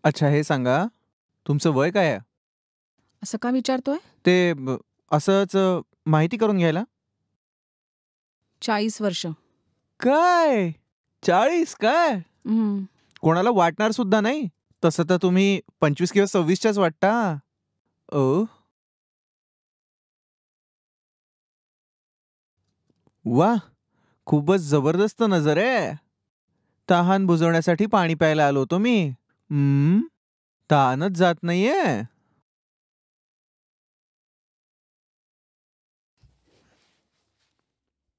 अच्छा, हे सांगा, तुमचं वय काय आहे? असं का विचारतोय? ते असंच माहिती करून घ्यायला. 40 वर्ष. काय? 40 काय? हं. कोणाला वाटणार सुद्धा नाही. तसं तर तुम्ही 25 किंवा 26च्याच वाटता. ओह! वाह! खूपच जबरदस्त नजर आहे. तहान बुजवण्यासाठी पाणी प्यायला आलो होतो मी. तहानच जात नाहीये.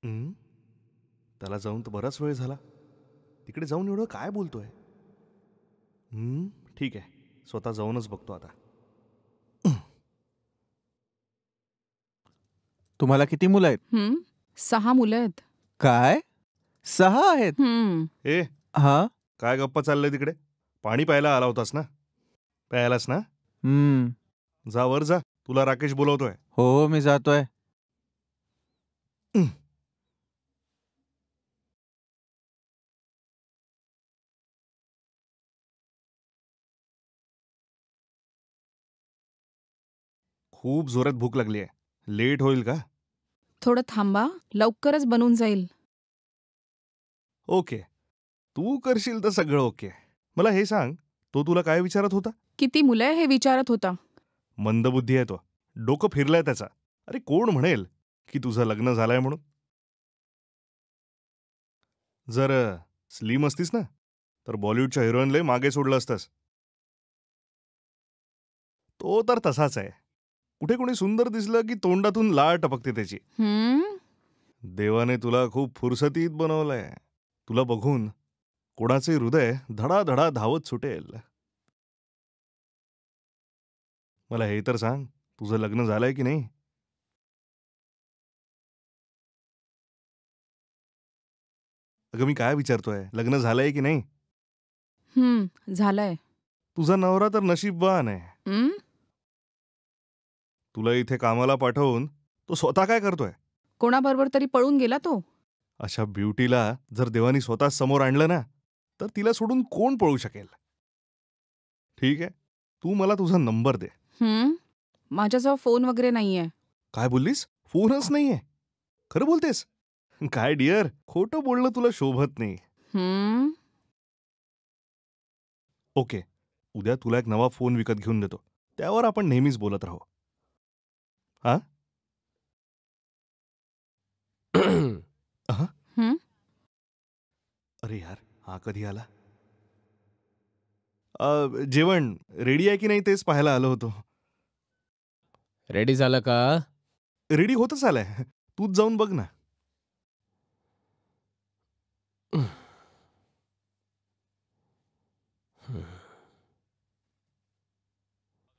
हं, त्याला जाऊन तर बराच वेळ झाला. तिकडे जाऊन एवढं काय बोलतोय? ठीक आहे. स्वतः जाऊनच बघतो आता. तुम्हाला किती मुलं आहेत? 6 मुलं आहेत. काय? 6 आहेत? हं. ए, हां. काय गप्पा चाललंय तिकडे? पाणी प्यायला आला होतास ना? प्यायलास ना? हं. जा वर जा. तुला राकेश बोलवतोय. हो, मी जातोय. खूप जोरात भूक लागली आहे. लेट होईल का? थोडं थांबा, लवकरच बनून जाईल. ओके. तू करशील तर सगळं ओके. मला हे सांग, तो तुला काय विचारत होता? किती मुलं आहे हे विचारत होता. मंदबुद्धी आहे तो. डोकं फिरलंय त्याचा. अरे कोण म्हणेल की तुझं लग्न झालंय म्हणून? जर स्लिम असतीस ना, तर बॉलिवूडच्या हिरोईनला मागे सोडलं असतंस. तो तर तसाच आहे. कुठे कोणी सुंदर दिसलं की तोंडातून लाळ टपकते त्याची. हं? देवाने तुला खूप फुरसतीत बनवलंय. तुला बघून कोणाचे हृदय धडाधडा धावत सुटेल. मला हे तर सांग, तुझं लग्न झालंय की नाही? अगं मी काय विचारतोय, लग्न झालंय की नाही? झालंय. तुझा नवरा तर नशीबवान आहे. हं? तुला इथे कामाला पाठवून तो स्वतः काय करतोय? कोणाबरोबर तरी पळून गेला तो. अशा ब्युटीला जर देवानी स्वतः समोर आणलं ना, तर तिला सोडून कोण पळू शकेल? ठीक आहे, तू मला तुझा नंबर दे. माझ्याजवळ फोन वगैरे नाहीये. काय बोललीस? फोनच नाहीये? खरं बोलतेस? काय डिअर, खोटं बोलणं तुला शोभत नाही. हं? ओके, उद्या तुला एक नवा फोन विकत घेऊन देतो. त्यावर आपण नेहमीच बोलत राहू. हा? हं? अरे यार, हा कधी आला? जेवण रेडी आहे की नाही तेच पाहायला आलो होतो. रेडी झालं का? रेडी होतच आलंय. तूच जाऊन बघ ना.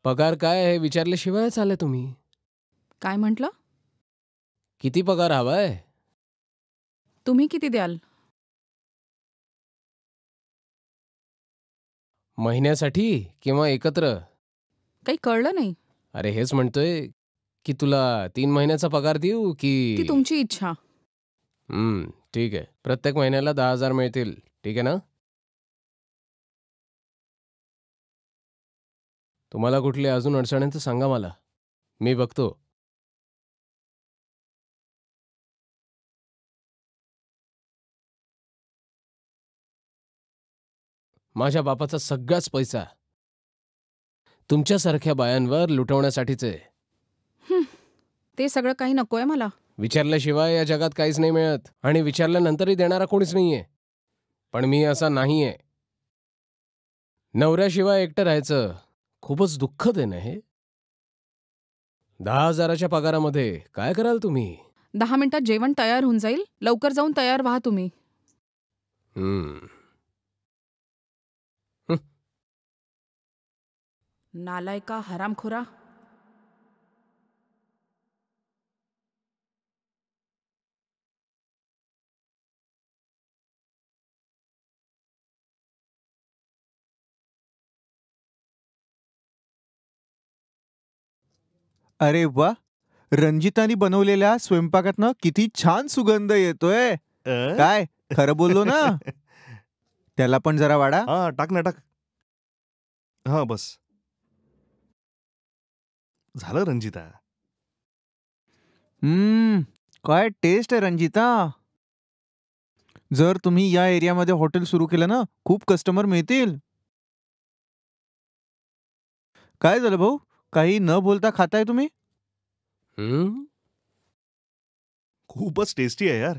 पगार काय आहे विचारल्याशिवाय आले तुम्ही. काय म्हटलं? किती पगार हवाय? तुम्ही किती द्याल? महिन्यासाठी किंवा एकत्र? काही कळलं नाही. अरे हेच म्हणतोय की तुला 3 महिन्याचा पगार देऊ ती की? तुमची इच्छा. ठीक आहे. प्रत्येक महिन्याला 10,000 मिळतील. ठीक आहे ना? तुम्हाला कुठली अजून अडचण आहे तर सांगा मला. मी बघतो. माझ्या बापाचा सगळाच पैसा तुमच्यासारख्या बायांवर लुटवण्यासाठीच आहे. ते सगळं काही नकोय मला. विचारल्याशिवाय या जगात काहीच नाही मिळत आणि विचारल्यानंतरही देणारा कोणीच नाहीये. पण मी असा नाहीये. नवऱ्याशिवाय एकटं राहायचं खूपच दुःखद आहे ना हे. 10,000च्या पगारामध्ये काय कराल तुम्ही? 10 मिनिटात जेवण तयार होऊन जाईल. लवकर जाऊन तयार व्हा तुम्ही. नालायका, हरामखोरा. अरे वा, रंजितानी बनवलेल्या स्वयंपाकातनं किती छान सुगंध येतोय. काय खरं बोललो ना? त्याला पण जरा वाढा. हा, टाक ना टाक. हा बस. झालं रंजिता. काय टेस्ट आहे रंजिता. जर तुम्ही या एरियामध्ये हॉटेल सुरू केलं ना, खूप कस्टमर मिळतील. काय झालं भाऊ, काही न बोलता खाताय तुम्ही? खूपच टेस्टी आहे यार.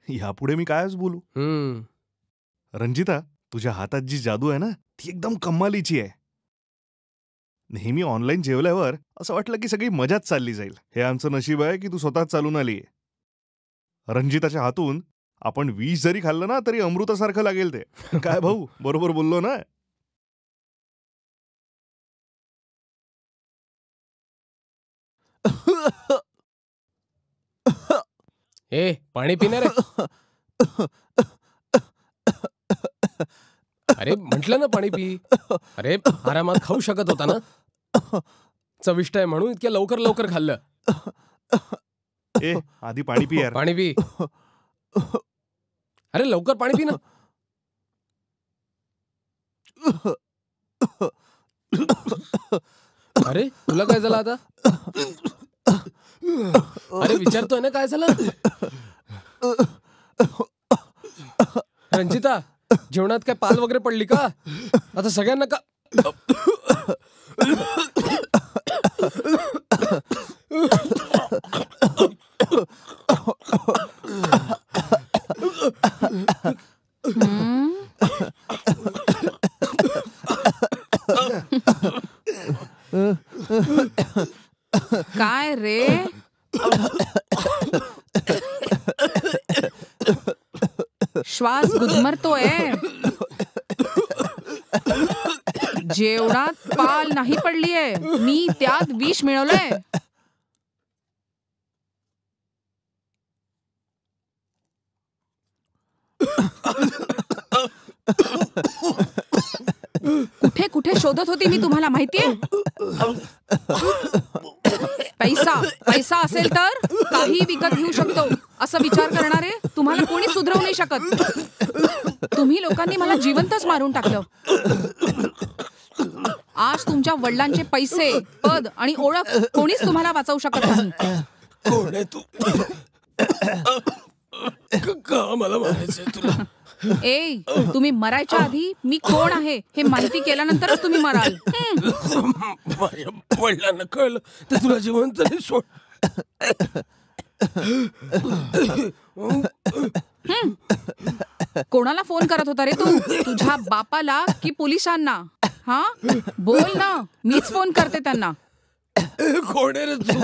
यापुढे मी कायच बोलू. रंजिता, तुझ्या हातात जी जादू आहे ना, ती एकदम कमालीची आहे. नेहमी ऑनलाईन जेवल्यावर असं वाटलं की सगळी मजाच चालली जाईल. हे आमचं नशीब आहे की तू स्वतःच चालून आली. रंजिताच्या हातून आपण विष जरी खाल्लं ना तरी अमृतासारखं लागेल ते. काय भाऊ, बरोबर बोललो ना? ए, पाणी पिणार आहे? अरे म्हटलं ना पाणी पी. अरे आरामात खाऊ शकत होता ना. चविष्ट आहे म्हणून इतक्या लवकर लवकर खाल्लं. ए, आधी पाणी पी यार. पाणी पी. अरे लवकर पाणी पी ना. अरे तुला काय झालं आता? अरे विचारतोय ना काय झालं. रंजिता, जेवणात काय पाल वगैरे पडली का? आता सगळ्यांना का काय रे? श्वास गुदमरतोय. जेवणात पाल नाही पडलीये, मी त्यात विष मिळवलंय. कुठे कुठे शोधत होती मी तुम्हाला माहितीये? पैसा पैसा असेल तर काही विकत घेऊ शकतो असं विचार करणारे तुम्हाला कोणी सुधरवू नाही शकत. तुम्ही लोकांनी मला जिवंतच मारून टाकलं. आज तुमच्या वडिलांचे पैसे, पद आणि ओळख कोणीच तुम्हाला वाचवू शकत नाही. कोण आहे तू? का मला मारायचंय तुला? ए, तुम्ही मरायच्या आधी मी कोण आहे हे माहिती केल्यानंतरच तुम्ही मराल. माझ्या वडिलांना कळलं तर तुला जिवंत नाही सोड. कोणाला फोन करत होता रे तू? तुझ्या बापाला की पोलिसांना? हा बोल ना, मीच फोन करते त्यांना. कोण आहे रे तू?